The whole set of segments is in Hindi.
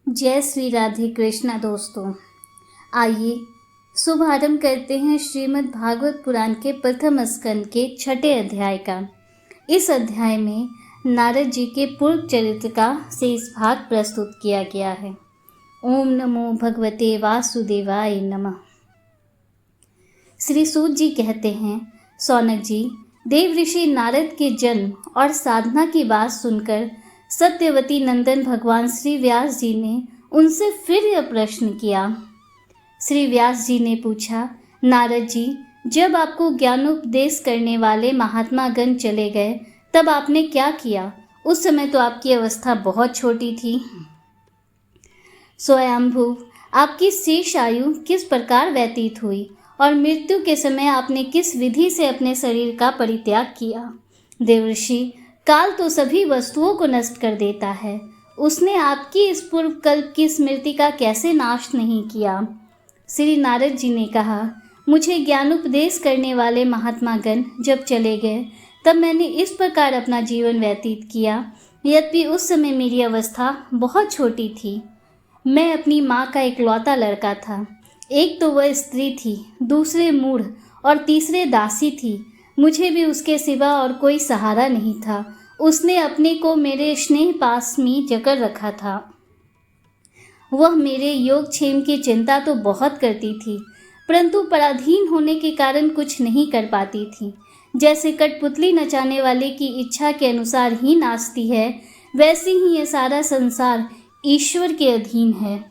जय श्री राधे कृष्णा। दोस्तों, आइए शुभारंभ करते हैं श्रीमद् भागवत पुराण के प्रथम स्कंद के 6ठे अध्याय का। इस अध्याय में नारद जी के पूर्व चरित्र का शेष भाग प्रस्तुत किया गया है। ओम नमो भगवते वासुदेवाय नमः। श्री सूत जी कहते हैं, सौनक जी, देव ऋषि नारद के जन्म और साधना की बात सुनकर सत्यवती नंदन भगवान श्री व्यास जी ने उनसे फिर यह प्रश्न किया। श्री व्यास जी ने पूछा, नारद जी, जब आपको ज्ञानोपदेश करने वाले महात्मा गण चले गए तब आपने क्या किया? उस समय तो आपकी अवस्था बहुत छोटी थी। स्वयंभू, आपकी शेष आयु किस प्रकार व्यतीत हुई और मृत्यु के समय आपने किस विधि से अपने शरीर का परित्याग किया? देवर्षि, काल तो सभी वस्तुओं को नष्ट कर देता है। उसने आपकी इस पूर्व कल्प की स्मृति का कैसे नाश नहीं किया? श्री नारद जी ने कहा, मुझे ज्ञानोपदेश करने वाले महात्मा गण जब चले गए तब मैंने इस प्रकार अपना जीवन व्यतीत किया। यद्यपि उस समय मेरी अवस्था बहुत छोटी थी। मैं अपनी माँ का इकलौता लड़का था। एक तो वह स्त्री थी, दूसरे मूढ़ और तीसरे दासी थी। मुझे भी उसके सिवा और कोई सहारा नहीं था। उसने अपने को मेरे स्नेह पास में जकड़ रखा था। वह मेरे योगक्षेम की चिंता तो बहुत करती थी, परंतु पराधीन होने के कारण कुछ नहीं कर पाती थी। जैसे कठपुतली नचाने वाले की इच्छा के अनुसार ही नाचती है, वैसे ही ये सारा संसार ईश्वर के अधीन है।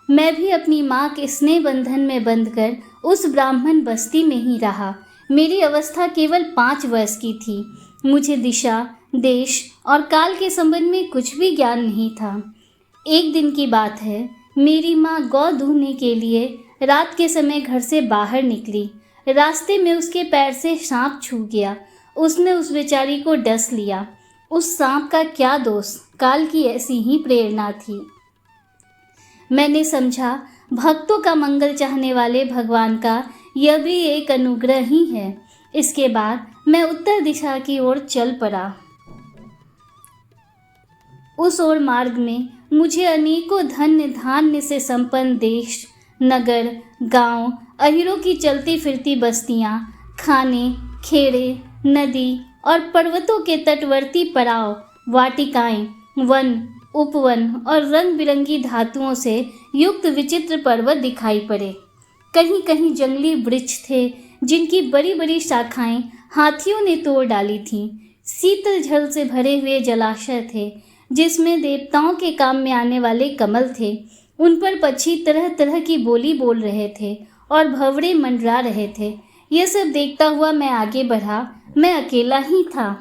मैं भी अपनी माँ के स्नेह बंधन में बंधकर उस ब्राह्मण बस्ती में ही रहा। मेरी अवस्था केवल 5 वर्ष की थी। मुझे दिशा, देश और काल के संबंध में कुछ भी ज्ञान नहीं था। एक दिन की बात है, मेरी माँ गौ दूहने के लिए रात के समय घर से बाहर निकली। रास्ते में उसके पैर से सांप छू गया। उसने उस बेचारी को डस लिया। उस सांप का क्या दोष, काल की ऐसी ही प्रेरणा थी। मैंने समझा, भक्तों का मंगल चाहने वाले भगवान का यह भी एक अनुग्रह ही है। इसके बाद मैं उत्तर दिशा की ओर चल पड़ा। उस ओर मार्ग में मुझे अनेकों धन्य धान्य से संपन्न देश, नगर, गांव, अहिरों की चलती फिरती बस्तियां, खाने, खेड़े, नदी और पर्वतों के तटवर्ती पड़ाव, वाटिकाएं, वन, उपवन और रंग बिरंगी धातुओं से युक्त विचित्र पर्वत दिखाई पड़े। कहीं कहीं जंगली वृक्ष थे जिनकी बड़ी बड़ी शाखाएं हाथियों ने तोड़ डाली थीं। शीतल जल से भरे हुए जलाशय थे जिसमें देवताओं के काम में आने वाले कमल थे। उन पर पक्षी तरह तरह की बोली बोल रहे थे और भंवरे मंडरा रहे थे। ये सब देखता हुआ मैं आगे बढ़ा। मैं अकेला ही था।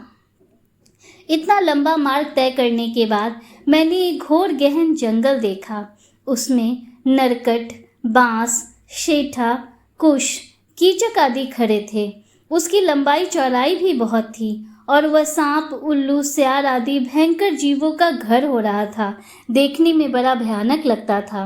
इतना लंबा मार्ग तय करने के बाद मैंने एक घोर गहन जंगल देखा। उसमें नरकट, बांस, शेठा, कुश, कीचक आदि खड़े थे। उसकी लंबाई चौड़ाई भी बहुत थी और वह सांप, उल्लू, सियार आदि भयंकर जीवों का घर हो रहा था। देखने में बड़ा भयानक लगता था।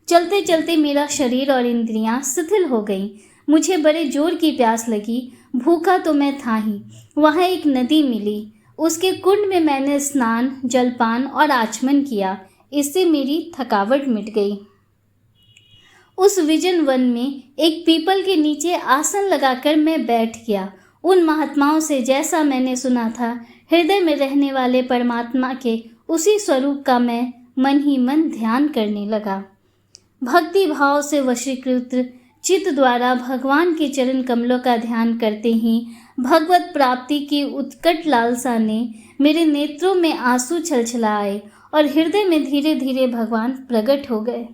चलते चलते मेरा शरीर और इंद्रियां शिथिल हो गईं। मुझे बड़े जोर की प्यास लगी। भूखा तो मैं था ही। वहाँ एक नदी मिली। उसके कुंड में मैंने स्नान, जलपान और आचमन किया। इससे मेरी थकावट मिट गई। उस विजन वन में एक पीपल के नीचे आसन लगाकर मैं बैठ गया। उन महात्माओं से जैसा मैंने सुना था, हृदय में रहने वाले परमात्मा के उसी स्वरूप का मैं मन ही मन ध्यान करने लगा। भक्ति भाव से वशीकृत चित्त द्वारा भगवान के चरण कमलों का ध्यान करते ही भगवत प्राप्ति की उत्कट लालसा ने मेरे नेत्रों में आंसू छलछलाए और हृदय में धीरे धीरे भगवान प्रकट हो गए।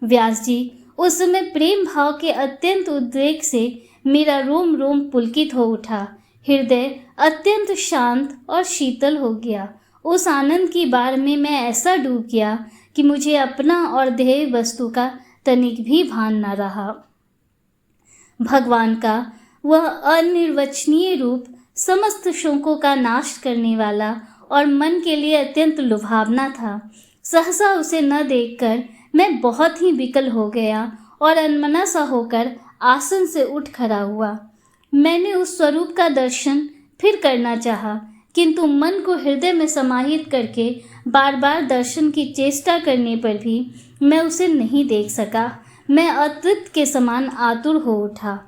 व्यास जी, उस समय प्रेम भाव के अत्यंत उद्वेग से मेरा रोम रोम पुलकित हो उठा। हृदय अत्यंत शांत और शीतल हो गया। उस आनंद की बाढ़ में मैं ऐसा डूब गया कि मुझे अपना और ध्येय वस्तु का तनिक भी भान न रहा। भगवान का वह अनिर्वचनीय रूप समस्त शोकों का नाश करने वाला और मन के लिए अत्यंत लुभावना था। सहसा उसे न देखकर मैं बहुत ही विकल हो गया और अनमना सा होकर आसन से उठ खड़ा हुआ। मैंने उस स्वरूप का दर्शन फिर करना चाहा, किंतु मन को हृदय में समाहित करके बार बार दर्शन की चेष्टा करने पर भी मैं उसे नहीं देख सका। मैं अतृप्त के समान आतुर हो उठा।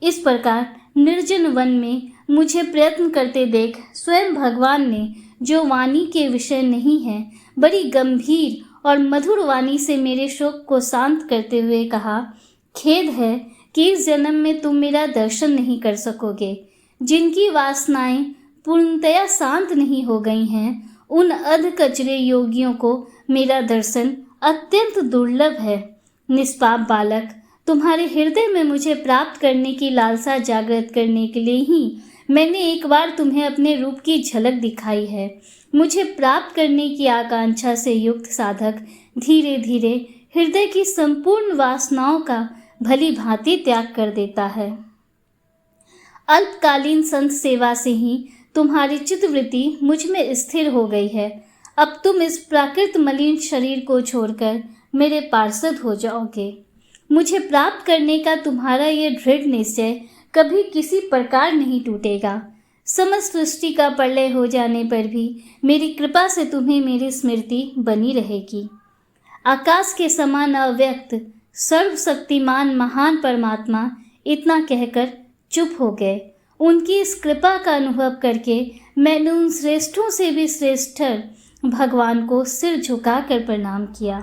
इस प्रकार निर्जन वन में मुझे प्रयत्न करते देख स्वयं भगवान ने, जो वाणी के विषय नहीं है, बड़ी गंभीर और मधुर वाणी से मेरे शोक को शांत करते हुए कहा, खेद है कि इस जन्म में तुम मेरा दर्शन नहीं कर सकोगे। जिनकी वासनाएं पूर्णतया शांत नहीं हो गई हैं, उन अधकचरे योगियों को मेरा दर्शन अत्यंत दुर्लभ है। निष्पाप बालक, तुम्हारे हृदय में मुझे प्राप्त करने की लालसा जागृत करने के लिए ही मैंने एक बार तुम्हें अपने रूप की झलक दिखाई है। मुझे प्राप्त करने की आकांक्षा से युक्त साधक धीरे धीरे हृदय की संपूर्ण वासनाओं का भली भांति त्याग कर देता है। अल्पकालीन संत सेवा से ही तुम्हारी चित्तवृत्ति मुझ में स्थिर हो गई है। अब तुम इस प्राकृत मलिन शरीर को छोड़कर मेरे पार्षद हो जाओगे। मुझे प्राप्त करने का तुम्हारा ये दृढ़ निश्चय कभी किसी प्रकार नहीं टूटेगा। समस्त सृष्टि का प्रलय हो जाने पर भी मेरी कृपा से तुम्हें मेरी स्मृति बनी रहेगी। आकाश के समान अव्यक्त सर्वशक्तिमान महान परमात्मा इतना कहकर चुप हो गए। उनकी इस कृपा का अनुभव करके मैंने उन श्रेष्ठों से भी श्रेष्ठतर भगवान को सिर झुकाकर प्रणाम किया।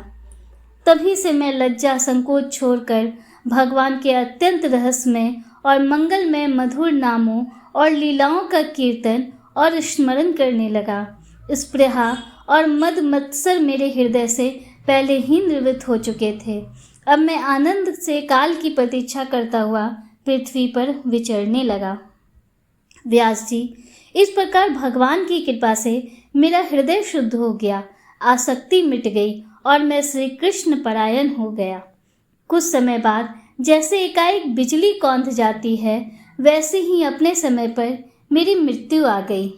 तभी से मैं लज्जा संकोच छोड़कर भगवान के अत्यंत रहस्यमय और मंगलमय मधुर नामों और लीलाओं का कीर्तन और स्मरण करने लगा। स्पृहा और मद मत्सर मेरे हृदय से पहले ही निवृत्त हो चुके थे। अब मैं आनंद से काल की प्रतीक्षा करता हुआ पृथ्वी पर विचरने लगा। व्यास जी, इस प्रकार भगवान की कृपा से मेरा हृदय शुद्ध हो गया, आसक्ति मिट गई और मैं श्री कृष्ण परायण हो गया। कुछ समय बाद जैसे एकाएक बिजली कौंध जाती है, वैसे ही अपने समय पर मेरी मृत्यु आ गई।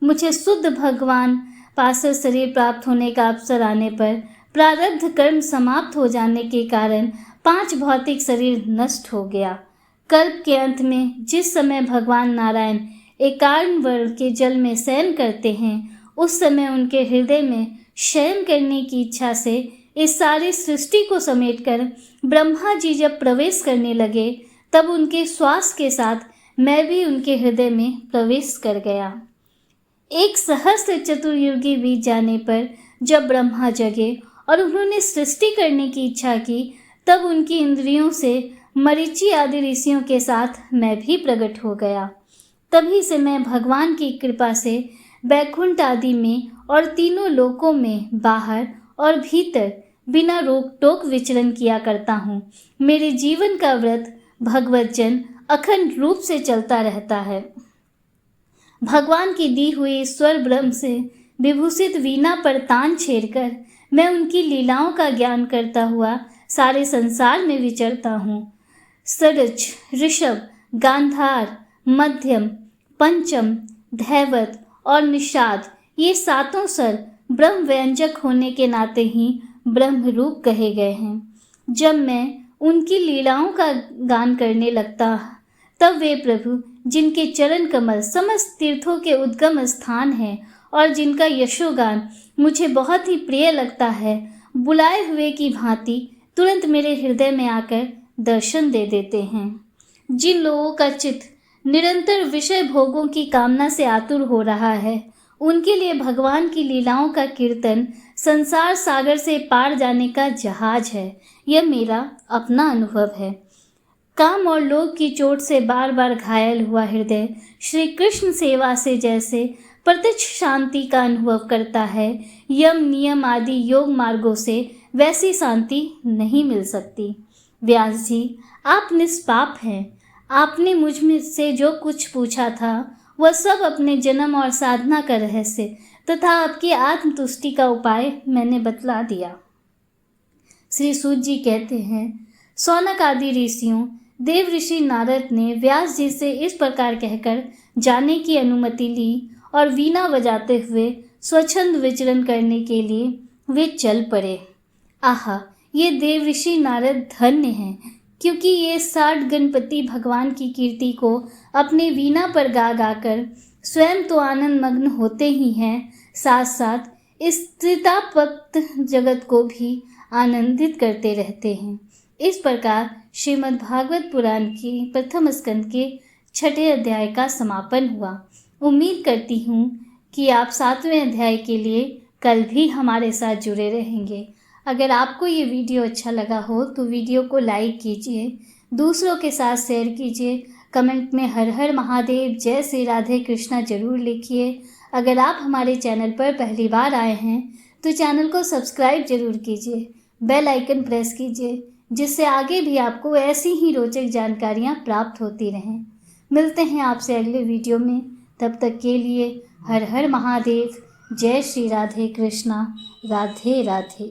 मुझे शुद्ध भगवान पास शरीर प्राप्त होने का अवसर आने पर प्रारब्ध कर्म समाप्त हो जाने के कारण 5 भौतिक शरीर नष्ट हो गया। कल्प के अंत में जिस समय भगवान नारायण एकार्ण वर्ण के जल में शयन करते हैं, उस समय उनके हृदय में शयन करने की इच्छा से इस सारी सृष्टि को समेटकर ब्रह्मा जी जब प्रवेश करने लगे, तब उनके श्वास के साथ मैं भी उनके हृदय में प्रवेश कर गया। 1 सहस्त्र चतुर्युगी बीत जाने पर जब ब्रह्मा जगे और उन्होंने सृष्टि करने की इच्छा की, तब उनकी इंद्रियों से मरीचि आदि ऋषियों के साथ मैं भी प्रकट हो गया। तभी से मैं भगवान की कृपा से बैकुंठ आदि में और तीनों लोकों में बाहर और भीतर बिना रोक टोक विचरण किया करता हूँ। मेरे जीवन का व्रत भगवत जन अखंड रूप से चलता रहता है। भगवान की दी हुई स्वर ब्रह्म से विभूषित वीणा पर तान छेड़कर मैं उनकी लीलाओं का ज्ञान करता हुआ सारे संसार में विचरता हूँ। सरज, ऋषभ, गांधार, मध्यम, पंचम, धैवत और निषाद, ये 7 स्वर ब्रह्म व्यंजक होने के नाते ही ब्रह्म रूप कहे गए हैं। जब मैं उनकी लीलाओं का गान करने लगता, तब वे प्रभु, जिनके चरण कमल समस्त तीर्थों के उद्गम स्थान हैं और जिनका यशोगान मुझे बहुत ही प्रिय लगता है, बुलाए हुए की भांति तुरंत मेरे हृदय में आकर दर्शन दे देते हैं। जिन लोगों का चित्त निरंतर विषय भोगों की कामना से आतुर हो रहा है, उनके लिए भगवान की लीलाओं का कीर्तन संसार सागर से पार जाने का जहाज है। यह मेरा अपना अनुभव है। काम और लोभ की चोट से बार बार घायल हुआ हृदय श्री कृष्ण सेवा से जैसे प्रत्यक्ष शांति का अनुभव करता है, यम नियम आदि योग मार्गों से वैसी शांति नहीं मिल सकती। व्यास जी, आप निष्पाप हैं। आपने मुझ में से जो कुछ पूछा था, वह सब अपने जन्म और साधना का रहस्य तथा आपकी आत्मतुष्टि का उपाय मैंने बतला दिया। श्री सूत जी कहते हैं, सौनक आदि ऋषियों देव ऋषि नारद ने व्यास जी से इस प्रकार कहकर जाने की अनुमति ली और वीणा बजाते हुए स्वच्छंद विचरण करने के लिए वे चल पड़े। आहा, ये देव ऋषि नारद धन्य हैं, क्योंकि ये 60 गणपति भगवान की कीर्ति को अपने वीणा पर गा गाकर स्वयं तो आनंद मग्न होते ही हैं, साथ साथ स्थितापत्त जगत को भी आनंदित करते रहते हैं। इस प्रकार श्रीमद् भागवत पुराण की प्रथम स्कंद के 6ठे अध्याय का समापन हुआ। उम्मीद करती हूँ कि आप 7वें अध्याय के लिए कल भी हमारे साथ जुड़े रहेंगे। अगर आपको ये वीडियो अच्छा लगा हो तो वीडियो को लाइक कीजिए, दूसरों के साथ शेयर कीजिए, कमेंट में हर हर महादेव, जय श्री राधे कृष्णा जरूर लिखिए। अगर आप हमारे चैनल पर पहली बार आए हैं तो चैनल को सब्सक्राइब जरूर कीजिए, बेल आइकन प्रेस कीजिए, जिससे आगे भी आपको ऐसी ही रोचक जानकारियाँ प्राप्त होती रहें। मिलते हैं आपसे अगले वीडियो में, तब तक के लिए हर हर महादेव, जय श्री राधे कृष्णा, राधे राधे।